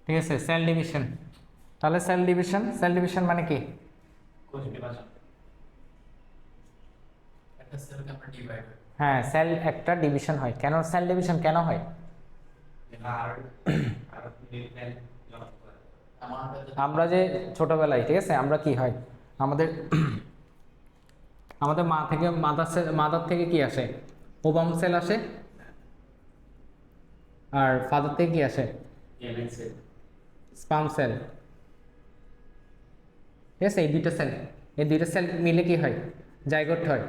ঠিক আছে, cell division. তাহলে সেল ডিভিশন মানে কি? কোষ বিভাজন। একটা সেলকে আমরা ডিভাইড হ্যাঁ, সেল একটা ডিভিশন হয়। কেন সেল ডিভিশন কেন হয়? আর আর নিউক্লিয়ার জনক করে আমাদের আমরা যে ছোটবেলায়, ঠিক আছে, আমরা কি হয়, আমাদের আমাদের মা থেকে মাদার থেকে কি আসে? ওবাম সেল আসে। আর ফাদার থেকে কি আসে? MNC spam cell. ঠিক আছে, এই দুইটা সেল মিলে কি হয়? জাইগোট হয়।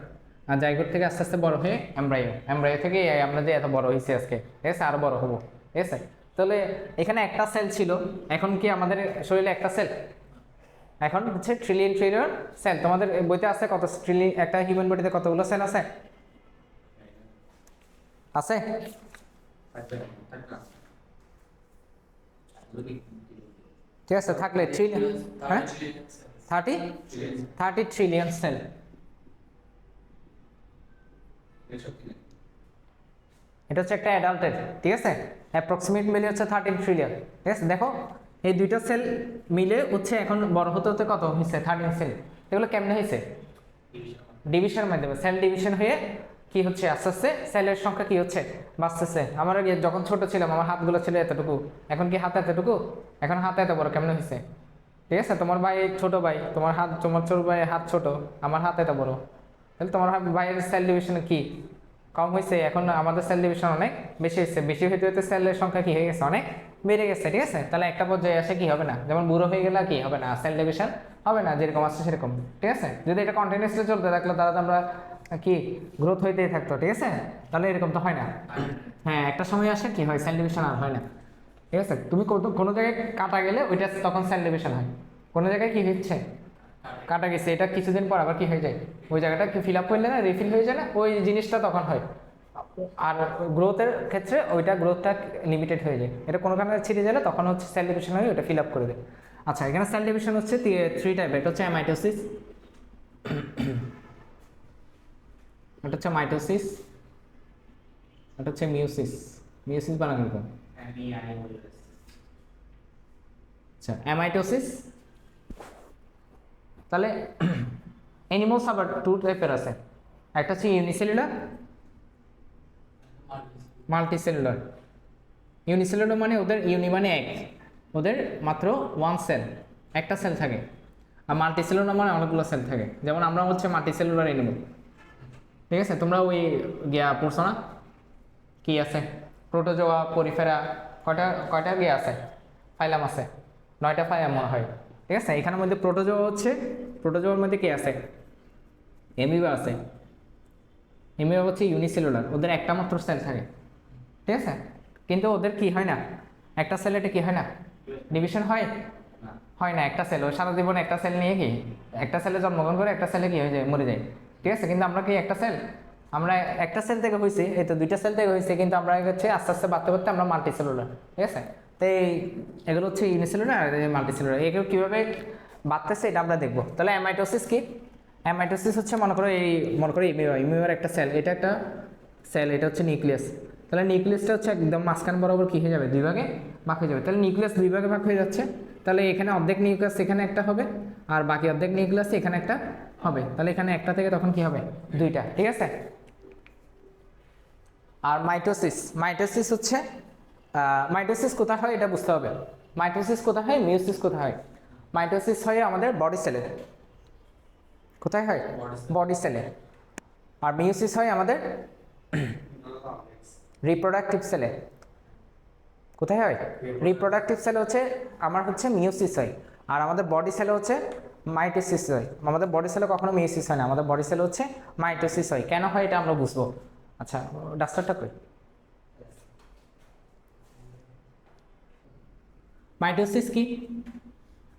আর জাইগোট থেকে আস্তে আস্তে বড় হয়ে এমব্রায়ো থেকে আমরা যে এত বড় হয়েছি আজকে, ঠিক আছে, আরো বড় হবো। ঠিক আছে, তাহলে এখানে একটা সেল ছিল, এখন কি আমাদের শরীরে একটা সেল? এখন হচ্ছে ট্রিলিয়ন ট্রিলিয়ন সেল। তোমাদের বইতে আছে কত ট্রিলিয়ন? একটা হিউম্যান বডিতে কতগুলো সেল আছে? আছে ঠিক আছে, থাকলে ট্রিলিয়ন, হ্যাঁ, 30 ট্রিলিয়ন সেল। এটা হচ্ছে একটা অ্যাডাল্টের, ঠিক আছে, অ্যাপ্রক্সিমেট মিলে হচ্ছে 13 ট্রিলিয়ন। ঠিক আছে, দেখো এই দুইটা সেল মিলে হচ্ছে এখন বড় হতে হতে কত হয়েছে? 13 সেল। এগুলো কেমনে হয়েছে? ডিভিশনের মাধ্যমে। সেল ডিভিশন হয়ে কি হচ্ছে, আস্তে আস্তে সেলের সংখ্যা কি হচ্ছে? বাড়তেছে। আমার আগে যখন ছোট ছিলাম আমার হাতগুলো ছিল এতটুকু, এখন কি হাত এতটুকু? এখন হাত এত বড় কেমনে হয়েছে? ঠিক আছে, তোমার ভাই ছোট ভাই, তোমার ছোট ভাইয়ের হাত ছোট, আমার হাত এত বড়, তাহলে তোমার ভাইয়ের সেল ডিভিশন কি কম হয়েছে? এখন আমাদের সেল ডিভিশন অনেক বেশি হয়েছে। বেশি হইতে হইতে সেলের সংখ্যা কি হয়ে গেছে? অনেক বেড়ে গেছে। ঠিক আছে, তাহলে একটা পর্যায়ে আসে কি হবে না, যেমন বুড়ো হয়ে গেলে কি হবে না, সেল ডিভিশন হবে না, যেরকম আছে সেরকম। ঠিক আছে, যদি এটা কন্টিনিউসলি চলতে থাকলো তাহলে তো আমরা কি গ্রোথ হইতেই থাকতো। ঠিক আছে, তাহলে এরকম তো হয় না। হ্যাঁ, একটা সময় আসে কি হয়, সেল ডিভিশন আর হয় না। ঠিক আছে, তুমি কোনো জায়গায় কাটা গেলে ওইটা তখন সেল ডিভিশন হয়। কোনো জায়গায় কি হচ্ছে, কাটা গেছে, এটা কিছুদিন পর আবার কি হয়ে যায়, ওই জায়গাটা কি ফিল আপ করলে না, রিফিল হয়ে যায় না, ওই জিনিসটা তখন হয়। আর গ্রোথের ক্ষেত্রে ওইটা গ্রোথটা লিমিটেড হয়ে যায়, এটা কোনো কারণে ছিঁড়ে গেলে তখন হচ্ছে সেল ডিভিশন হয়ে ওটা ফিল আপ করে দেয়। আচ্ছা, এখানে সেল ডিভিশন হচ্ছে 3 টাইপের। এটা হচ্ছে অ্যামাইটোসিস, এটা হচ্ছে মাইটোসিস, এটা হচ্ছে মিওসিস। মিওসিস বানান এরকম। আচ্ছা, অ্যামাইটোসিস। তাহলে অ্যানিমালস আবার 2 টাইপের আছে, একটা হচ্ছে ইউনিসেলুলার, মাল্টিসেলুলার। ইউনিসেলুলার মানে ওদের ইউনি মানে এক, ওদের মাত্র 1 সেল, একটা সেল থাকে। আর মাল্টিসেলুলার মানে অনেকগুলো সেল থাকে, যেমন আমরা হচ্ছে মাল্টিসেলুলার অ্যানিমাল। ঠিক আছে, তোমরা ওই গিয়া পড়ছো না, কি আছে, প্রোটোজোয়া, পরিফেরা, কয়টা কয়টা গিয়ে আছে, ফাইলাম আছে, 9টা ফাইলাম মনে হয়। ঠিক আছে, এখানের মধ্যে প্রোটোজোয়া হচ্ছে, প্রোটোজোয়ার মধ্যে কি আছে, এমিবা আছে। এমিবা হচ্ছে ইউনিসেলুলার, ওদের একটা মাত্র সেল থাকে। ঠিক আছে, কিন্তু ওদের কি হয় না, একটা সেলেটে কি হয় না, ডিভিশন হয়, হয় না। একটা সেল, ওই সারা জীবন একটা সেল নিয়ে কি, একটা সেলে জন্মগ্রহণ করে একটা সেলে কি হয়ে যায়, মরে যায়। ঠিক আছে, কিন্তু আমরা কি একটা সেল, আমরা একটা সেল থেকে হয়েছি, এই তো 2টা সেল থেকে হয়েছে, কিন্তু আমরা হচ্ছে আস্তে আস্তে বাড়তে বাড়তে আমরা মাল্টিসেলুলার। ঠিক আছে, তো এগুলো হচ্ছে ইউনিসেলুলার আর মাল্টিসেলুলার। এগুলো কীভাবে বাড়তেছে এটা আমরা দেখবো। তাহলে অ্যামাইটোসিস কি? অ্যামাইটোসিস হচ্ছে মনে করো ইমিউর একটা সেল, এটা একটা সেল, এটা হচ্ছে নিউক্লিয়াস। তাহলে নিউক্লিয়াসটা হচ্ছে একদম মাঝখান বরাবর কী হয়ে যাবে, 2 ভাগে ভাগ হয়ে যাবে। তাহলে নিউক্লিয়াস 2 ভাগে ভাগ হয়ে যাচ্ছে, তাহলে এখানে অর্ধেক নিউক্লিয়াস এখানে একটা হবে, আর বাকি অর্ধেক নিউক্লিয়াস এখানে একটা হবে। তাহলে এখানে একটা থেকে তখন কি হবে, 2টা। ঠিক আছে, আর মাইটোসিস হচ্ছে, মাইটোসিস কোথায় হয় এটা বুঝতে হবে। মাইটোসিস কোথায় হয়, মিওসিস কোথায় হয়? মাইটোসিস হয় আমাদের বডি সেলে। কোথায় হয়, বডি সেলে। আর মিওসিস হয় আমাদের রিপ্রোডাক্টিভ সেলে। কোথায় হয়, রিপ্রোডাক্টিভ সেলে হচ্ছে আমার হচ্ছে মিওসিস হয়, আর আমাদের বডি সেলে হচ্ছে মাইটোসিস হয়। আমাদের বডি সেলে কখনো মিওসিস হয় না, আমাদের বডি সেলে হচ্ছে মাইটোসিস হয়। কেন হয় এটা আমরা বুঝবো। আচ্ছা, ডাস্টারটা কই, মাইটোসিস কি?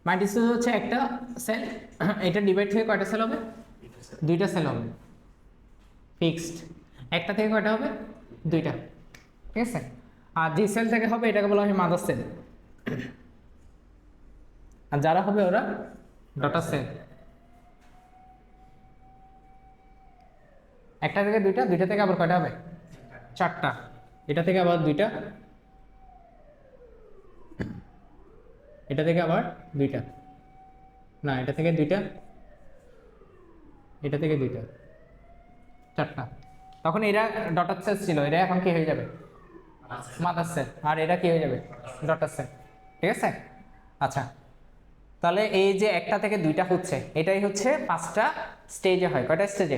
মাইটোসিস হচ্ছে একটা সেল, এটা ডিভাইড হয়ে কয়টা সেল হবে, 2টা সেল হবে, ফিক্সড। একটা থেকে কয়টা হবে, 2টা। ঠিক আছে, আর যে সেল থেকে হবে এটাকে বলা হয় মাদার সেল, আর যারা হবে ওরা ডটার সেল। একটা থেকে 2টা, 2টা থেকে আবার কয়টা হবে, 4টা, এটা থেকে আবার 2টা, এটা থেকে আবার দুইটা, না এটা থেকে দুইটা, এটা থেকে দুইটা, চারটা। তখন এরা ডটার সেল ছিল, এরা এখন কি হয়ে যাবে মাদার সেল, আর এরা কি হয়ে যাবে ডটার সেল। ঠিক আছে? আচ্ছা, তাহলে এই যে একটা থেকে দুইটা হচ্ছে, এটাই হচ্ছে 5টা স্টেজে হয়। কয়টা স্টেজে?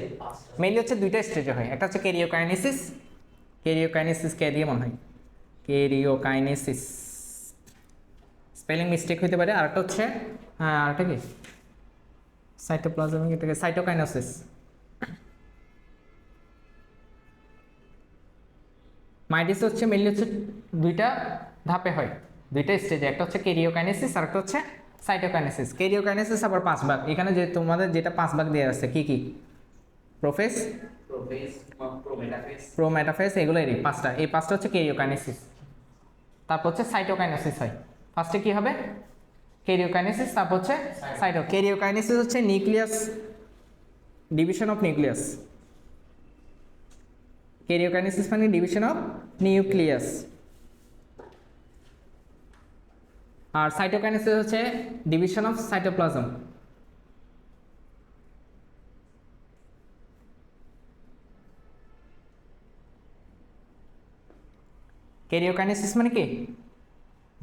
মেইনলি হচ্ছে 2টা স্টেজে হয়। একটা হচ্ছে ক্যারিওকাইনেসিস, ক্যারিওকাইনেসিস কে দিয়ে মনে হয় ক্যারিওকাইনেসিস, স্পেলিং মিস্টেক হতে পারে। আরেকটা হচ্ছে আরেকটা কি সাইটোপ্লাজমিক, এটাকে সাইটোকাইনেসিস। মাইটোসিস হচ্ছে মেইনলি হচ্ছে 2টা ধাপে হয়, 2টা স্টেজে। একটা হচ্ছে ক্যারিওকাইনেসিস আর একটা হচ্ছে সাইটোকাইনেসিস। ক্যারিওকাইনেসিস আবার 5 ভাগ। এখানে যে তোমাদের যেটা 5 ভাগ দেওয়া আছে কি কি? প্রোফেজ, প্রোমেটাফেজ, এগুলো এরই 5টা। এই 5টা হচ্ছে ক্যারিওকাইনেসিস। তারপর হচ্ছে সাইটোকাইনেসিস হয়। ফার্স্টে কি হবে? ক্যারিওকাইনেসিস, তারপর হচ্ছে ক্যারিওকাইনেসিস হচ্ছে nucleus, division of nucleus. Karyokinesis মানে ডিভিশন অফ নিউক্লিয়াস। আর সাইটোকাইনেসিস হচ্ছে ডিভিশন অফ সাইটোপ্লাজম। ক্যারিওকাইনেসিস মানে কি?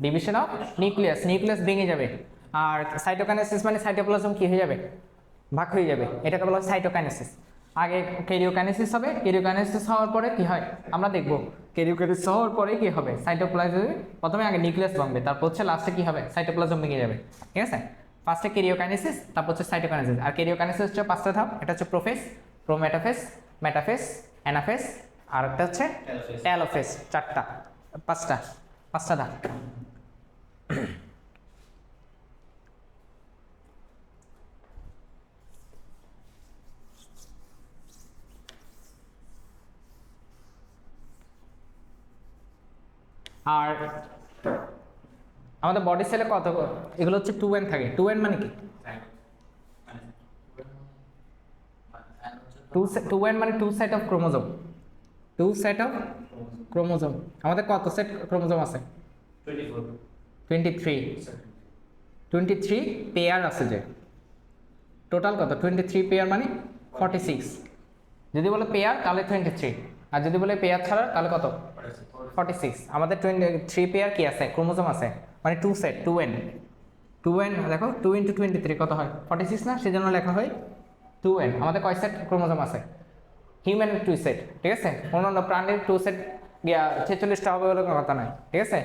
ডিভিশন অফ নিউক্লিয়াস, নিউক্লিয়াস ভেঙে যাবে। আর সাইটোকাইনেসিস মানে সাইটোপ্লাজম কি হয়ে যাবে? ভাগ হয়ে যাবে। এটাকে বলা হয় সাইটোকাইনেসিস। আগে ক্যারিওকাইনেসিস হবে, ক্যারিওকাইনেসিস হওয়ার পরে কি হয় আমরা দেখব। ক্যারিওকাইনেসিস হওয়ার পরে কি হবে? সাইটোপ্লাজম, প্রথমে আগে নিউক্লিয়াস ভাঙবে, তারপর হচ্ছে লাস্টে কি হবে? সাইটোপ্লাজম ভেঙে যাবে। ঠিক আছে? ফার্স্টে ক্যারিওকাইনেসিস, তারপর হচ্ছে সাইটোকাইনেসিস। আর ক্যারিওকাইনেসিস হচ্ছে 5টা ধাপ। এটা হচ্ছে প্রোফেজ, প্রোমেটাফেজ, মেটাফেজ, অ্যানাফেজ, আর একটা হচ্ছে টেলোফেজ। 4টা, 5টা ধাপ। আর আমাদের বডি সেলে কত, এগুলো হচ্ছে 2n থাকে। 2n মানে কি? 2n মানে 2 set of chromosome. 2 set of chromosome. আমাদের কত সেট ক্রোমোজোম আছে? 23। 23 পেয়ার আছে যে, টোটাল কত? 23 পেয়ার মানে 46। যদি বলে পেয়ার তাহলে 23, আর যদি বলে পেয়ার ছাড়া তাহলে কত? 46। আমাদের 23 পেয়ার কি আছে? ক্রোমোজোম আছে, মানে 2 সেট, 2n। 2n দেখো, 2 × 23 কত হয়? 46 না? সেজন্য লেখা হয় 2n। আমাদের কয় সেট ক্রোমোজোম আছে? হিউম্যানের 2 সেট। ঠিক আছে? অন্যান্য প্রাণীর 2 সেট 46টা হবে বলে কোনো কথা নাই। ঠিক আছে?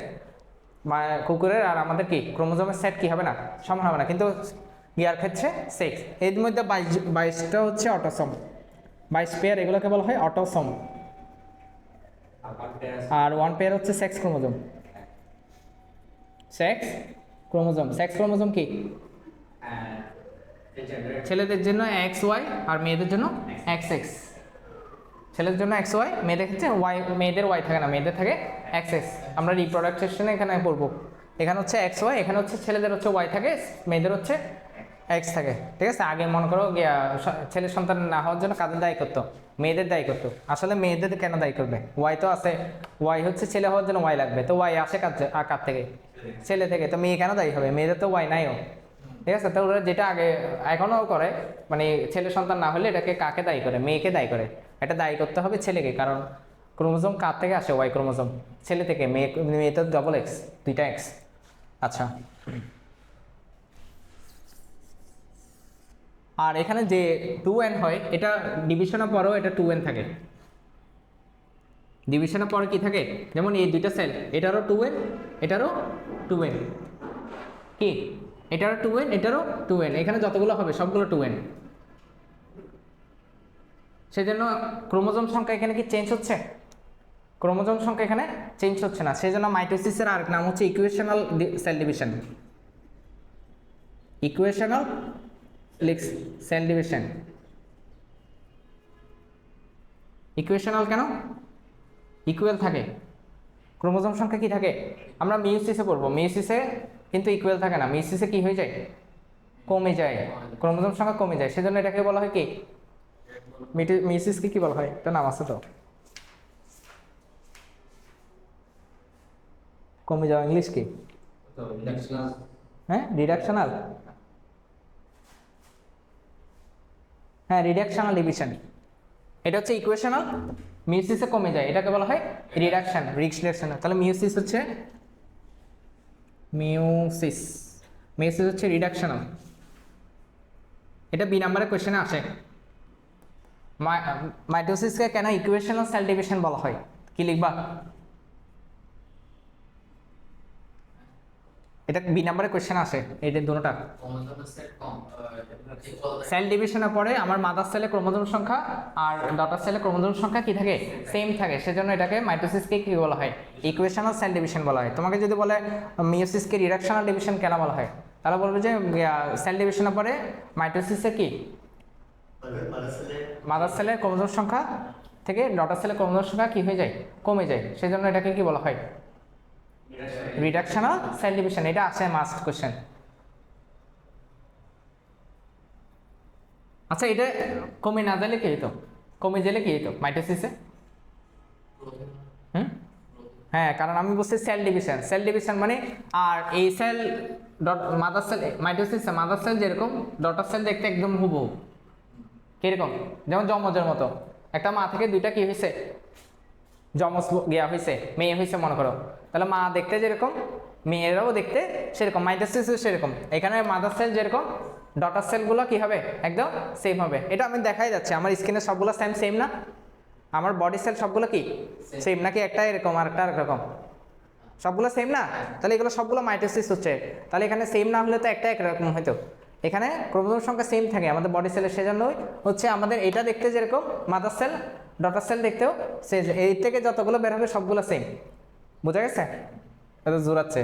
কুকুরের আর আমাদের কি ক্রোমোজোমের সেট কি হবে না? সমান হবে না, কিন্তু ইয়ার ক্ষেত্রে 6। এর মধ্যে 22টা হচ্ছে অটোসোম, 22 পেয়ার, এগুলোকে বলা হয় অটোসোম। আর 1 পেয়ার হচ্ছে sex chromosome. Sex chromosome, sex chromosome কি? ছেলেদের জন্য XY আর মেয়েদের জন্য XX। ছেলেদের জন্য XY, মেয়েদের ক্ষেত্রে Y, মেয়েদের Y থাকে না, মেয়েদের থাকে XX। আমরা রিপ্রোডাকশনে এখানে পড়বো। এখানে হচ্ছে XY, এখানে হচ্ছে ছেলেদের হচ্ছে Y থাকে, মেয়েদের হচ্ছে X থাকে। ঠিক আছে? আগে মনে করো ছেলের সন্তান না হওয়ার জন্য কাদের দায়ী করতো? মেয়েদের দায়ী করতো। আসলে মেয়েদের কেন দায়ী করবে? Y তো আছে, Y হচ্ছে ছেলে হওয়ার জন্য Y লাগবে, তো Y আসে কার থেকে? ছেলে থেকে। তো মেয়ে কেন দায়ী হবে? মেয়েদের তো Y নাইও। ঠিক আছে? তো ওরা যেটা আগে এখনও করে, মানে ছেলে সন্তান না হলে এটাকে কাকে দায়ী করে? মেয়েকে দায়ী করে। এটা দায়ী করতে হবে ছেলেকে, কারণ ক্রোমোজোম কার থেকে আসে? Y ক্রোমোজোম ছেলে থেকে। মেয়ে তো XX, 2টা X। আচ্ছা, আর এখানে যে 2n হয়, এটা ডিভিশনের পরেও এটা 2n থাকে। ডিভিশনের পরে কি থাকে? যেমন এই 2টা সেল, এটারও 2n, এটারও 2n, কি এটারও 2n, এটারও 2n, এখানে যতগুলো হবে সবগুলো 2n। সেজন্য ক্রোমোজোম সংখ্যা এখানে কি চেঞ্জ হচ্ছে? ক্রোমোজোম সংখ্যা এখানে চেঞ্জ হচ্ছে না। সেজন্য মাইটোসিসের আরেক নাম হচ্ছে equational cell division. Equational cell division. Equational কেন? ইকুয়াল থাকে। ক্রোমোজোম সংখ্যা কি থাকে? আমরা মিউসিসে পড়বো, মিউসিসে কিন্তু ইকুয়াল থাকে না। মিউসিসে কি হয়ে যায়? কমে যায়, ক্রোমোজোম সংখ্যা কমে যায়। সেজন্য এটাকে বলা হয় কি? মিউসিসকে কি বলা হয়? একটা নাম আছে তো, কমে যাওয়া ইংলিশ কি? হ্যাঁ রিডাকশনাল, হ্যাঁ রিডাকশনাল ডিভিশন। এটা হচ্ছে ইকুয়েশনাল, মিউসিসে কমে যায়, এটাকে বলা হয় রিডাকশন, রিডাকশনাল। তাহলে মিউসিস হচ্ছে মিউসিস, মিউসিস হচ্ছে রিডাকশনাল। এটা বি নাম্বারের কোয়েশ্চেনে আসে। মাইটোসিসকে কেন ইকুয়েশনাল সেল ডিভিশন বলা হয়, কি লিখবা? এটা বি নাম্বারের কোয়েশ্চেন আসে, এই যে দুটোটা সেল ডিভিশনের পরে আমার মাদার সেলে ক্রোমোজোম সংখ্যা আর ডটার সেলে ক্রোমোজোম সংখ্যা কি থাকে, সেম থাকে, সেজন্য এটাকে মাইটোসিসকে কি বলা হয়, ইকুয়েশনাল সেল ডিভিশন বলা হয়। তোমাকে যদি বলে মিওসিসকে রিডাকশনাল ডিভিশন কেন বলা হয়, তাহলে বলবে যে সেল ডিভিশনের পরে মাইটোসিসে কি মাদার সেলের ক্রোমোজোম সংখ্যা থেকে ডটার সেলের ক্রোমোজোম সংখ্যা কি হয়ে যায়, কমে যায়, সেজন্য এটাকে কি বলা হয়, রিডাকশনাল সেল ডিভিশন। এটা আছে মাস্ট কোশ্চেন। আচ্ছা এটা কমে না গেলে কি হতো, কমে গেলে কি হতো মাইটোসিসে? হ্যাঁ কারণ আমি বলছি সেল ডিভিশন, সেল ডিভিশন মানে, আর এই সেল মাদার সেল মাইটোসিসে মাদার সেল যেরকম ডটার সেল দেখতে একদম হুবহু, কিরকম যেমন জমজের মতো, একটা মা থেকে দুইটা কি হয়েছে, জমজ গিয়া হয়েছে, মেয়ে হয়েছে মনে করো, তাহলে মা দেখতে যেরকম মেয়েরাও দেখতে সেরকম, মাইটোসিসও সেরকম। এখানে মাদার সেল যেরকম ডটার সেলগুলো কি হবে, একদম সেম হবে। এটা আমি দেখাই যাচ্ছে, আমার স্কিনের সবগুলো সেম সেম না, আমার বডি সেল সবগুলো কি সেম, নাকি একটা এরকম আর একটা এরকম, সবগুলো সেম না, তাহলে এগুলো সবগুলো মাইটোসিস হচ্ছে। তাহলে এখানে সেম না হলে তো একটা একরকম হয়তো, এখানে ক্রোমোজোম সংখ্যা সেম থাকে আমাদের বডি সেলের, সেজন্যই হচ্ছে আমাদের এটা দেখতে যেরকম মাদার সেল ডটার সেল দেখতেও সে, এই থেকে যতগুলো বের হবে সবগুলো সেম। বোঝা গেছে? এটা জোরাচ্ছে।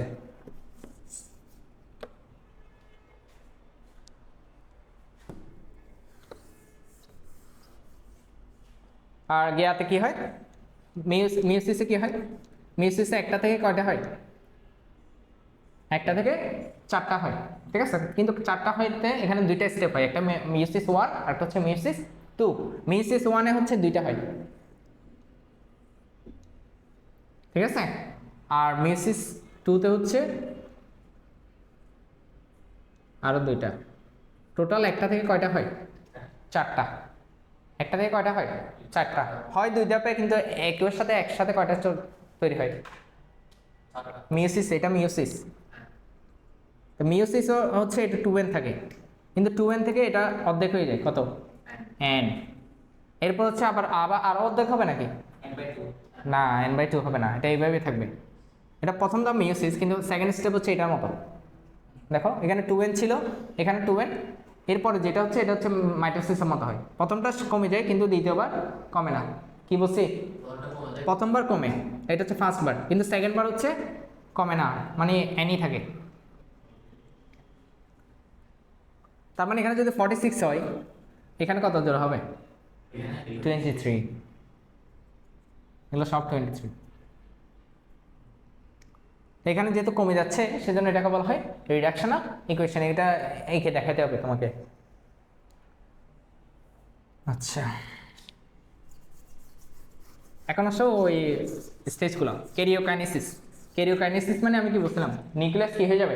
আর গিয়াতে কি হয়, মিউসিসে কি হয়, মিউসিসে একটা থেকে কয়টা হয়, একটা থেকে চারটা হয়, ঠিক আছে? কিন্তু চারটা হইতে এখানে দুইটা স্টেপ হয়, একটা মিউসিস 1 আর একটা হচ্ছে মিউসিস 2। মিউসিস 1-এ হচ্ছে দুইটা হয়, ঠিক আছে? আর মিউসিস 2-তে হচ্ছে আরো দুইটা। টোটাল একটা থেকে কয়টা হয়, চারটা। একটা থেকে কয়টা হয়, চারটা হয়। দুই ধাপে কিন্তু একের সাথে একসাথে কয়টা তৈরি হয়, মিউসিস, এটা মিউসিস। তো মিউসিস হচ্ছে এটা 2n থাকে, কিন্তু 2n থেকে এটা অর্ধেক হয়ে যায় কত, n। এরপর হচ্ছে আবার আবার আরো অর্ধেক হবে নাকি, না n/2 হবে না, এটা এইভাবেই থাকবে। এটা প্রথম ধাপ মিউসিস, কিন্তু সেকেন্ড স্টেপ হচ্ছে এটার মতো, দেখো এখানে 2n ছিল, এখানে 2n, এরপরে যেটা হচ্ছে এটা হচ্ছে মাইটোসিসের মতো হয়। প্রথমটা কমে যায় কিন্তু দ্বিতীয়বার কমে না, কি বলছি, প্রথমবার কমে, এটা হচ্ছে ফার্স্ট বার, কিন্তু সেকেন্ড বার হচ্ছে কমে না, মানে এনই থাকে। তার মানে এখানে যদি 46 হয়, এখানে কত জোড়া হবে, 23। এগুলো সব 23। এখানে যেহেতু কমে যাচ্ছে সেজন্য এটাকে বলা হয় রিডাকশনাল ইকুয়েশন। এটা এইকে দেখাতে হবে তোমাকে। আচ্ছা এখন আসো ওই স্টেজগুলো, ক্যারিওকাইনেসিস। ক্যারিওকাইনেসিস মানে আমি কি বলছিলাম, নিউক্লিয়াস কি হয়ে যাবে,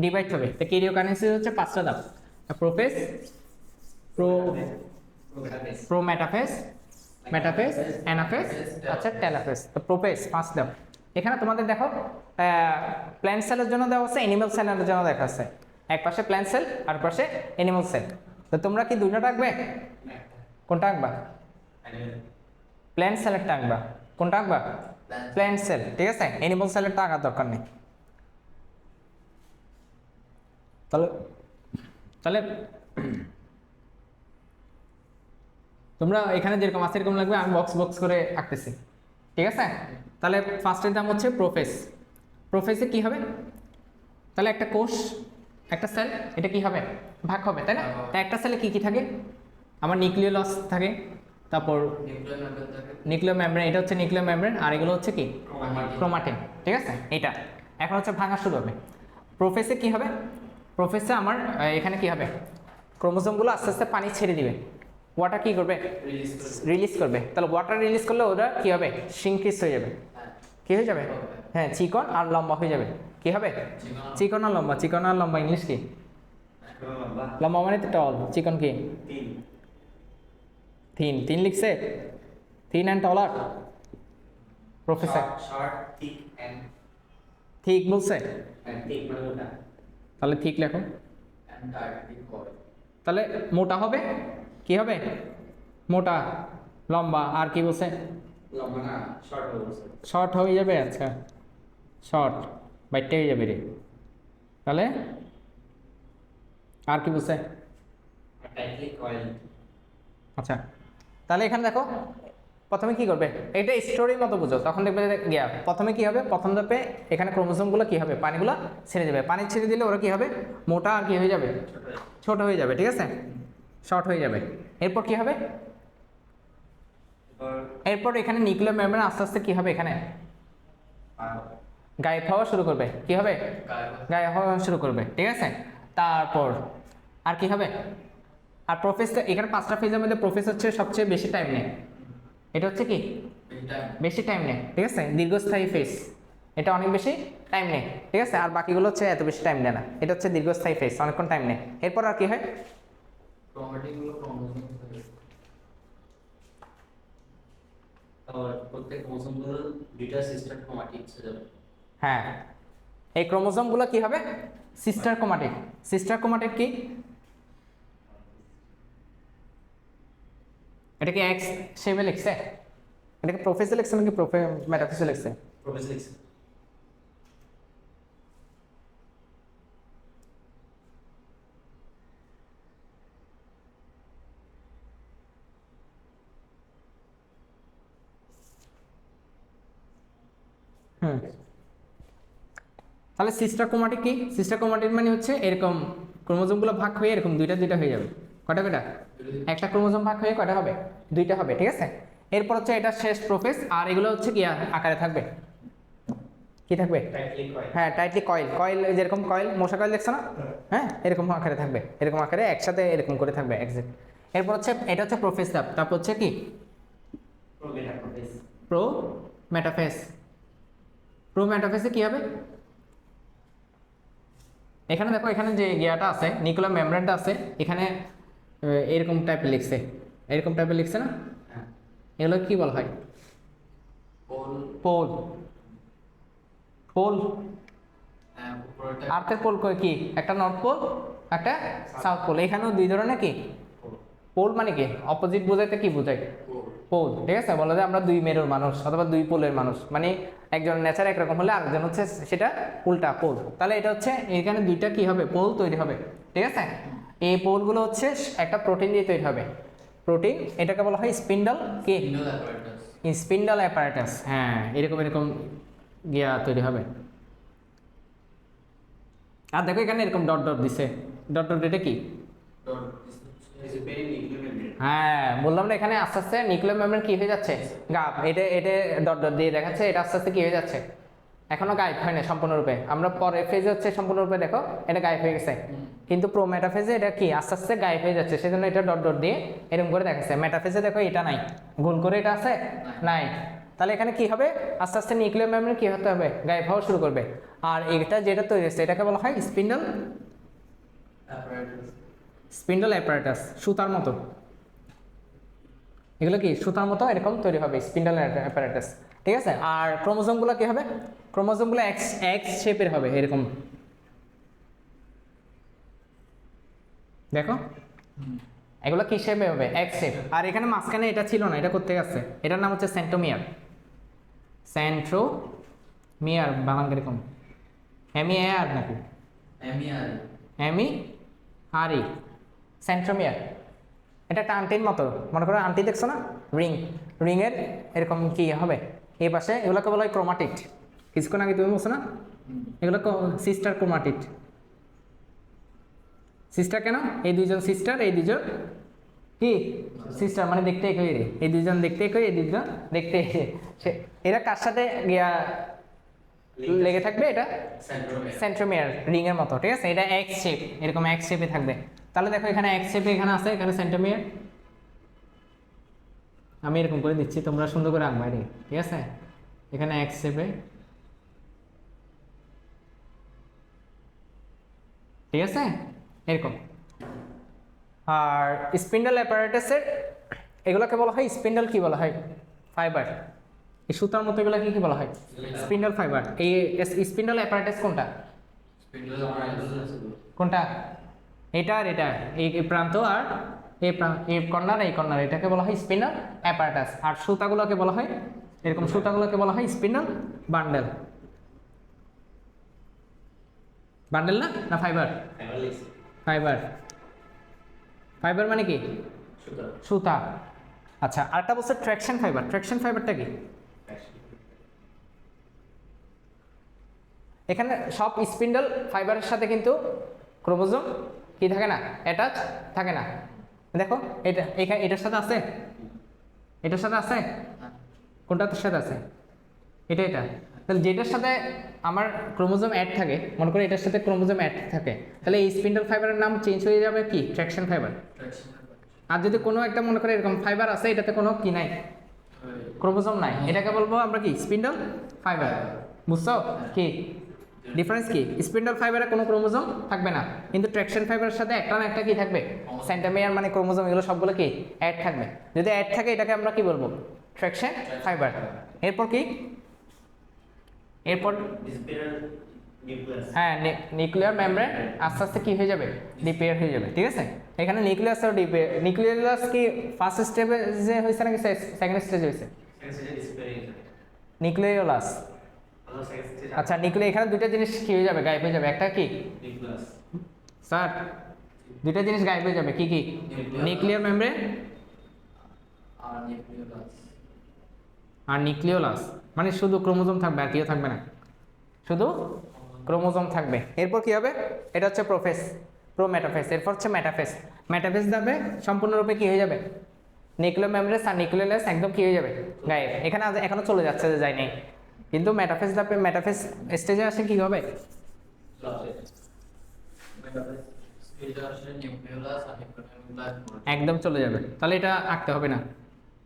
ডিভাইড হবে। তো ক্যারিওকাইনেসিস হচ্ছে 5টা ধাপ, প্রোফেজ, প্রোমেটাফেজ, মেটাফেজ, অ্যানাফেজ, আচ্ছা টেলোফেজ। তো প্রোফেজ 5 ধাপ। এখানে তোমাদের দেখো প্ল্যান্ট সেলের জন্য দেওয়া আছে, অ্যানিমাল সেলের জন্য দেখা আছে, এক পাশে প্ল্যান্ট সেল আর পাশে অ্যানিমাল সেল। তো তোমরা কি দুইটা রাখবে, কোনটা আঁকবা, প্ল্যান্ট সেলেরটা আঁকবা, কোনটা আঁকবা, প্ল্যান্ট সেল, ঠিক আছে? অ্যানিমাল সেলেরটা আঁকার দরকার নেই। তাহলে তাহলে তোমরা এখানে যেরকম আছে এরকম লাগবে, আমি বক্স বক্স করে আঁকতেছি, ঠিক আছে? তাহলে ফার্স্টের দাম হচ্ছে প্রোফেজ। প্রোফেজে কি হবে, তাহলে একটা কোষ, একটা সেল, এটা কি হবে, ভাগ হবে, তাই না? তা একটা সেলে কি কি থাকে, আমার নিউক্লিয়াস থাকে, তারপর নিউক্লিয়ার মেমব্রেন, এটা হচ্ছে নিউক্লিয়ার মেমব্রেন, আর এগুলো হচ্ছে কি ক্রোমাটিন, ঠিক আছে? এটা এখন হচ্ছে ভাঙা শুরু হবে। প্রোফেজে কি হবে, প্রোফেজে আমার এখানে কি হবে, ক্রোমোজোমগুলো আস্তে আস্তে পানি ছেড়ে দিবে, ওয়াটার কি করবে, রিলিজ করবে। তাহলে ওয়াটার রিলিজ করলে ওটা কি হবে, সিনক্রিজ হয়ে যাবে, কি হয়ে যাবে? হ্যাঁ, চিকন আর লম্বা হয়ে যাবে। কি হবে? চিকন আর লম্বা। চিকন আর লম্বা ইংলিশ কি? লম্বা মানে তো টল, চিকন কি? থিন। থিন লিখছে? Thin and taller professor. Short thick and ঠিক বলছে? থিক মানে মোটা তাহলে ঠিক লেখো। এন্ড টাইট করে তাহলে মোটা হবে, কি হবে? মোটা, লম্বা, আর কি বলছে? লম্বা না শর্ট বলছে শর্ট হয়ে যাবে। আচ্ছা, শর্ট বাইটটা হয়ে যাবে রে। তাহলে আর কি বলছে? Tightly coil. আচ্ছা, তাহলে এখানে দেখো প্রথমে কি করবে, এটা স্টোরির মতো বুঝো, তখন দেখবে যে গিয়া প্রথমে কি হবে, প্রথম ধাপে এখানে ক্রোমোসোমগুলো কি হবে, পানিগুলো ছেড়ে যাবে। পানি ছেড়ে দিলে ওরা কি হবে? মোটা আর কি হয়ে যাবে? ছোট হয়ে যাবে। ঠিক আছে, শর্ট হয়ে যাবে। এরপর কি হবে? এরপর এখানে নিউক্লিয়ার মেমব্রেন আস্তে আস্তে কি হবে, এখানে গায়েব হওয়া শুরু করবে। কি হবে? গায়েব হওয়া শুরু করবে। ঠিক আছে, তারপর আর কি হবে? আর প্রফেসর, এখানে 5টা ফেজের মধ্যে প্রফেসর হচ্ছে সবচেয়ে বেশি টাইম নেয়। এটা হচ্ছে কি? বেশি টাইম নেয়। ঠিক আছে, দীর্ঘস্থায়ী ফেজ, এটা অনেক বেশি টাইম নেয়। ঠিক আছে, আর বাকিগুলো হচ্ছে এত বেশি টাইম নেয় না। এটা হচ্ছে দীর্ঘস্থায়ী ফেজ, অনেকক্ষণ টাইম নেয়। এরপর আর কি হয়? ক্রোমাটিন গুলো ক্রোমোসোম আর প্রত্যেক ক্রোমোসোম গুলো দুইটা সিস্টার ক্রোমাটিড হয়ে যাবে। হ্যাঁ, এই ক্রোমোসোমগুলো কি হবে? Sister chromatid. সিস্টার ক্রোমাটিড কি? এটা কি এক্স শেপে লিখছে? এটাকে প্রোফেসে লিখছে নাকি মেটাফেসে লিখছে? প্রফেসর হুম, তাহলে সিস্টার ক্রোমাটিড কি? সিস্টার ক্রোমাটিড মানে হচ্ছে এরকম ক্রোমোসোমগুলো ভাগ হয়ে এরকম দুইটা দুইটা হয়ে যাবে। কয়টা কয়টা? একটা ক্রোমোসোম ভাগ হয়ে কয়টা হবে? দুইটা হবে। ঠিক আছে, এরপর হচ্ছে এটা শেষ প্রোফেস, আর এগুলো হচ্ছে কি আকারে থাকবে? কি থাকবে? Tightly coil. হ্যাঁ, টাইটলি কয়েল। কয়েল যেরকম কয়েল, মশা কয়েল দেখছো না? হ্যাঁ, এরকম আকারে থাকবে, এরকম আকারে একসাথে এরকম করে থাকবে এক্সাক্ট। এরপর হচ্ছে এটা হচ্ছে প্রোফেস ধাপ, তারপর হচ্ছে কি? প্রোমেটাফেজ। Pro metaphase. প্রো মেটাফেসে কি হবে? এখানে দেখো, এখানে যে গিয়াটা আছে, নিউক্লিয়ার মেমব্রেনটা আছে, এখানে এরকম টাইপের লিখছে, এরকম টাইপের লিখছে না? হ্যাঁ, এগুলো কি বলা হয়? পোল। পোল। পোল, হ্যাঁ, উপরটা আর্থের পোল কি? একটা নর্থ পোল, একটা সাউথ পোল। এখানেও দুই ধরনের কি পোল। পোল, মানে কি অপোজিট বোঝাইতে কি বোঝায়? পোল। পোল। ঠিক আছে, বলা যায় আমরা দুই মেরুর মানুষ অথবা দুই পোলের মানুষ, মানে একজন নেচার একরকম হলে আরেকজন হচ্ছে সেটা উল্টা পোল। তাহলে এটা হচ্ছে এখানে দুইটা কি হবে, পোল তৈরি হবে। ঠিক আছে, এই পোলগুলো হচ্ছে একটা প্রোটিন দিয়ে তৈরি হবে। প্রোটিন, এটাকে বলা হয় স্পিন্ডল কি? Spindle apparatus. Spindle apparatus. হ্যাঁ, এরকম এরকম গিয়া তৈরি হবে। আর দেখো এখানে এরকম ডট ডট দিছে, ডট ডট এটা কি? Is very nuclear. হ্যাঁ, বললাম না, এখানে আস্তে আস্তে নিউক্লিয়ার মেমব্রেন কি হয়ে যাচ্ছে? গাপ। এটা এটা ডট ডট দিয়ে দেখাচ্ছে, এটা আস্তে আস্তে কি হয়ে যাচ্ছে? এখনো গায়েব হয় না সম্পূর্ণরূপে। আমরা পরের ফেজে হচ্ছে সম্পূর্ণরূপে দেখো এটা গায়েব হয়ে গেছে, কিন্তু প্রো মেটাফেজে এটা কি আস্তে আস্তে গায়েব হয়ে যাচ্ছে, সেজন্য এটা ডট ডট দিয়ে এরকম করে দেখাচ্ছে। মেটাফেজে দেখো এটা নাই, গোল করে এটা আছে নাই। তাহলে এখানে কি হবে? আস্তে আস্তে নিউক্লিয়ার মেমব্রেন কি হতে হবে? গায়েব হওয়া শুরু করবে। আর এটা যেটা তৈরি হচ্ছে এটাকে বলা হয় স্পিন্ডল অ্যাপারেটাস। স্পিন্ডল অ্যাপারেটাস, সুতার মতো। এগুলো কি সুতার মতো এরকম তৈরি হবে, স্পিন্ডল অ্যাপারেটাস। ঠিক আছে, আর ক্রোমোসোমগুলো কি হবে? ক্রোমোসোমগুলো এক্স এক্স শেপের হবে এরকম। দেখো এগুলো কি শেপে হবে? X shape. আর এখানে মাঝখানে এটা ছিল না, এটা করতে গেছে, এটার নাম হচ্ছে সেন্ট্রোমিয়ার। সেন্ট্রোমিয়ার বানান কিরকম? এমই আর নাকি এমইআর। এমই আরই, সেন্ট্রোমিয়ার। এটা একটা আন্টির মতো, মনে করো আন্টি দেখছো না, রিং, রিংয়ের এরকম কি হবে এই পাশে, এগুলোকে বলা হয় ক্রোমাটিড। কিছুক্ষণ আগে তুমি বলছো না, এগুলো সিস্টার ক্রোমাটিড। সিস্টার কেন? এই দুইজন সিস্টার, এই দুজন কি সিস্টার, মানে দেখতে একই রে, এই দুজন দেখতে একই, এই দুজন দেখতে এরা কার সাথে গিয়া লেগে থাকবে? এটা সেন্ট্রোমিয়ার। সেন্ট্রোমিয়ার, রিং এর মতো। ঠিক আছে, এটা এক্স শেপ, এরকম এক্স শেপে থাকবে। তাহলে দেখো এখানে এক্স শেপে এখানে আছে, এখানে সেন্ট্রোমিয়ার। আমি এরকম করে দিচ্ছি, তোমরা সুন্দর করে আঁকবা রে। ঠিক আছে, এখানে এক্স চেপে, ঠিক আছে এরকম। আর স্পিন্ডল অ্যাপারেটাসের এগুলোকে বলা হয় স্পিন্ডল, কি বলা হয়, ফাইবার। এই সুতার মতো এগুলো কি বলা হয়, স্পিন্ডল ফাইবার। এই স্পিন্ডল অ্যাপারেটাস কোনটা, কোনটা, এটা আর এটা, এই প্রান্ত আর এই কর্নার, এই কর্নার, এটাকে বলা হয় স্পিন্ডল অ্যাপারেটাস। আর সুতাগুলোকে বলা হয় এরকম, সুতাগুলোকে বলা হয় স্পিন্ডল বান্ডেল। বান্ডেল না ফাইবার, ফাইবার, ফাইবার মানে কি, সুতা। আচ্ছা, আরেকটা বলছে ট্র্যাকশন ফাইবার। ট্র্যাকশন ফাইবারটা কি, এখানে সব স্পিন্ডল ফাইবারের সাথে কিন্তু ক্রোমোজোম কি থাকে না, অ্যাটাচ থাকে না। দেখো এটা এখানে এটার সাথে আছে, এটার সাথে আছে, কোনটার সাথে আছে, এটা এটা। তাহলে যেটার সাথে আমার ক্রোমোজোম অ্যাড থাকে, মনে করি এটার সাথে ক্রোমোজোম অ্যাড থাকে, তাহলে এই স্পিন্ডল ফাইবারের নাম চেঞ্জ হয়ে যাবে কি, ট্র্যাকশন ফাইবার। আর যদি কোনো একটা মনে করি এরকম ফাইবার আছে, এটাতে কোনো কি নাই, ক্রোমোজোম নাই, এটাকে বলবো আমরা কি, স্পিন্ডল ফাইবার। বুঝছো কি ডিফারেন্স কি, স্পিন্ডল ফাইবারে কোনো ক্রোমোজোম থাকবে না, কিন্তু ট্র্যাকশন ফাইবারের সাথে একটা না একটা কি থাকবে, সেন্টামিয়ার মানে ক্রোমোজোম, এগুলো সবগুলো কি অ্যাড থাকবে। যদি অ্যাড থাকে এটাকে আমরা কি বলবো, ট্র্যাকশন ফাইবার। এরপর কি, এরপর হ্যাঁ নিউক্লিয়ার মেমব্রেন আস্তে আস্তে কি হয়ে যাবে, ডিপেয়ার হয়ে যাবে, ঠিক আছে। এখানে নিউক্লিয়াস আর ডিপেয়ার, নিউক্লিয়াস কি ফার্স্ট স্টেপে যে হয়েছে নাকি সেকেন্ড স্টেজে হয়েছে, নিউক্লিয়াস। আচ্ছা নিউক্লিয়ার, এখানে দুইটা জিনিস কি হয়ে যাবে, গায়েব হয়ে যাবে। একটা কি স্যার, দুইটা জিনিস গায়েব হয়ে যাবে, কি কি, নিউক্লিয়ার মেমব্রেন আর নিউক্লিওলাস, মানে শুধু ক্রোমোজোম থাকবে আর কেউ থাকবে না, শুধু ক্রোমোজোম থাকবে। এরপর কি হবে, এটা হচ্ছে প্রোফেস, প্রোমেটাফেস। এরপর হচ্ছে মেটাফেস। মেটাফেস যাবে সম্পূর্ণরূপে কি হয়ে যাবে, নিউক্লিয়ার মেমব্রেন আর নিউক্লিওলাস একদম কি হয়ে যাবে, গায়েব। এখানে এখনো চলে যাচ্ছে, যে যায় নাই, কিন্তু মেটাফেস যাবে, মেটাফেস স্টেজে আসে কি হবে, একদম চলে যাবে। তাহলে এটা আঁকতে হবে না,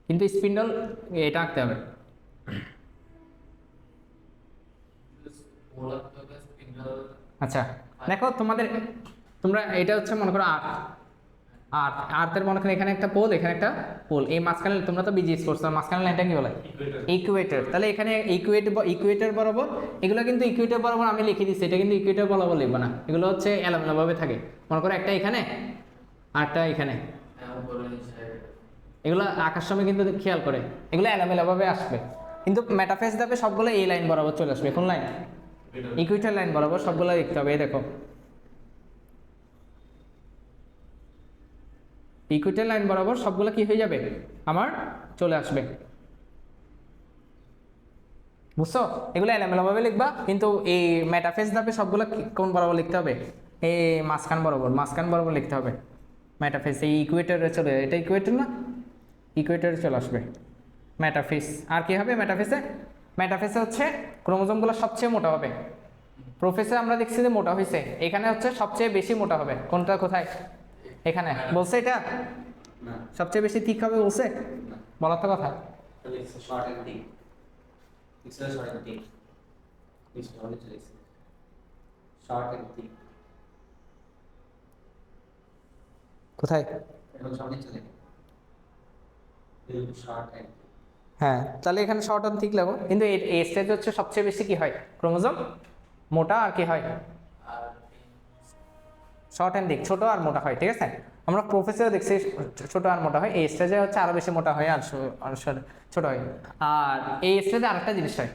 কিন্তু স্পিন্ডল এটা আঁকতে হবে। আচ্ছা দেখো তোমাদের, তোমরা এটা হচ্ছে মনে করো আর্থের মনে করো এখানে একটা পোল, এখানে একটা পোল, এই মাঝখানে তোমরা তো বিজিএস করছো, মাঝখানে লাইনটা কি বলে, ইকুয়েটর। তাহলে এখানে ইকুয়েটর বরাবর, এগুলো কিন্তু ইকুয়েটর বরাবর আমি লিখে দিচ্ছি, এটা কিন্তু ইকুয়েটর বরাবর লিখবো না, এগুলো হচ্ছে এলোমেলোভাবে থাকে। মনে করো একটা এখানে আরটা এখানে, এগুলো আঁকার সময় কিন্তু খেয়াল করে, এগুলো এলোমেলোভাবে আসবে। কিন্তু মেটাফেস যাবে সবগুলো এই লাইন বরাবর চলে আসবে। কোন লাইন, ইকুয়েটর লাইন বরাবর সবগুলো লিখতে হবে। এই দেখো ইকুয়েটর লাইন বরাবর সবগুলো কি হয়ে যাবে, আমার চলে আসবে। বুঝছো, এগুলো এলোমেলোভাবে লিখবা, কিন্তু এই মেটাফেস ধাপে সবগুলো কোন বরাবর লিখতে হবে, এই মাঝখান বরাবর, মাঝখান বরাবর লিখতে হবে মেটাফেস। এই ইকুয়েটরে চলে, এটা ইকুয়েটর না, ইকুয়েটরে চলে আসবে মেটাফেস। আর কি হবে মেটাফেসে, মেটাফেসে হচ্ছে ক্রোমোজোমগুলো সবচেয়ে মোটা হবে। প্রোফেসে আমরা দেখছি যে মোটা হয়েছে, এখানে হচ্ছে সবচেয়ে বেশি মোটা হবে। কোনটা কোথায়, এখানে বলছে, এটা সবচেয়ে বেশি ঠিক হবে বলছে, বলার তো কথা। কোথায়, হ্যাঁ তাহলে এখানে শর্ট অ্যান্ড থিক লাগো, কিন্তু এই স্টেজ হচ্ছে সবচেয়ে বেশি কি হয়, ক্রোমোজোম মোটা আর কি হয়, শর্ট অ্যান্ড থিক, ছোট আর মোটা হয়, ঠিক আছে। আমরা প্রফেসরে দেখছি ছোট আর মোটা হয়, এই স্টেজে হচ্ছে আরো বেশি মোটা হয় আর ছোট হয়। আর এই স্টেজে আরেকটা জিনিস হয়,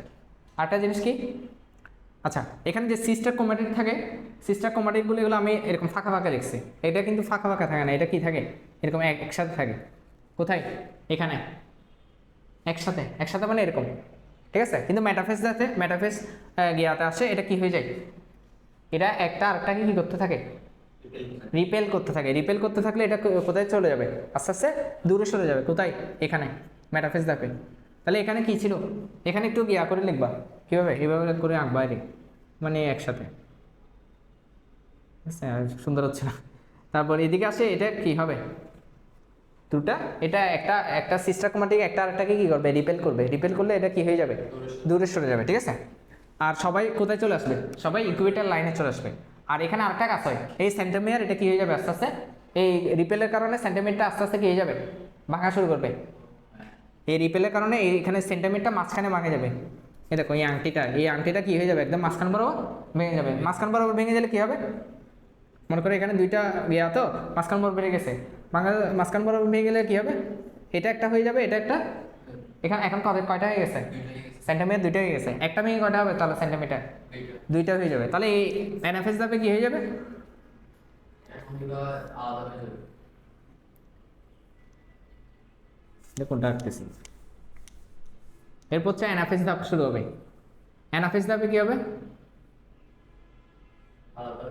আরেকটা জিনিস কি, আচ্ছা এখানে যে সিস্টার ক্রোমাটিড থাকে, সিস্টার ক্রোমাটিডগুলো এগুলো আমি এরকম ফাঁকা ফাঁকা লিখছি, এটা কিন্তু ফাঁকা ফাঁকা থাকে না, এটা কি থাকে, এরকম একসাথে থাকে। কোথায়, এখানে একসাথে, একসাথে মানে এরকম, ঠিক আছে। কিন্তু মেটাফেস যাতে মেটাফেস গিয়াতে আসে, এটা কি হয়ে যায়, এটা একটা আরেকটাকে কি করতে থাকে, রিপেল করতে থাকে। রিপেল করতে থাকলে এটা কোথায় চলে যাবে, আস্তে আস্তে দূরে সরে যাবে। কোথায়, এখানে মেটাফেস ধাপে। তাহলে এখানে কি ছিল, এখানে একটু গিয়া করে লিখবা, কীভাবে এইভাবে করে আঁকবা, মানে একসাথে, সুন্দর হচ্ছে না। তারপর এদিকে আসে, এটা কি হবে, দুটা এটা একটা একটা সিস্টার ক্রোমাটিক একটা আরেকটাকে কি করবে রিপেল করবে, রিপেল করলে এটা কি হয়ে যাবে দূরে সরে যাবে, ঠিক আছে। আর সবাই কোথায় চলে আসবে, সবাই ইকুয়েটার লাইনে চলে আসবে। আর এখানে আরেকটা কাজ হয়, এই সেন্টিমিটার এটা কি হয়ে যাবে আস্তে আস্তে, এই রিপেলের কারণে সেন্টিমিটারটা আস্তে আস্তে কি হয়ে যাবে ভাঙা শুরু করবে। এই রিপেলের কারণে এখানে সেন্টিমিটারটা মাঝখানে ভাঙে যাবে। এই দেখো এই আংটিটা কি হয়ে যাবে একদম মাঝখান বরাবর ভেঙে যাবে। মাঝখান বরাবর ভেঙে গেলে কি হবে, মনে করো এখানে দুইটা ইয়া তো মাঝখান বরাবর বেড়ে গেছে, মাঝখান বরাবর ভেঙে গেলে কি হবে, এটা একটা হয়ে যাবে এটা একটা, এখানে এখন কয়টা হয়ে গেছে সেন্টিমিটার, দুইটা হয়ে গেছে, একটা ভেঙে কয়টা হবে তাহলে সেন্টিমিটার দুইটা হয়ে যাবে। তাহলে এই অ্যানাফেজ ধাপে কি হয়ে যাবে, দেখুন ডাকতেছি। এরপর হচ্ছে অ্যানাফেজ ধাপ শুরু হবে। অ্যানাফেজ ধাপে কি হবে, আলাদা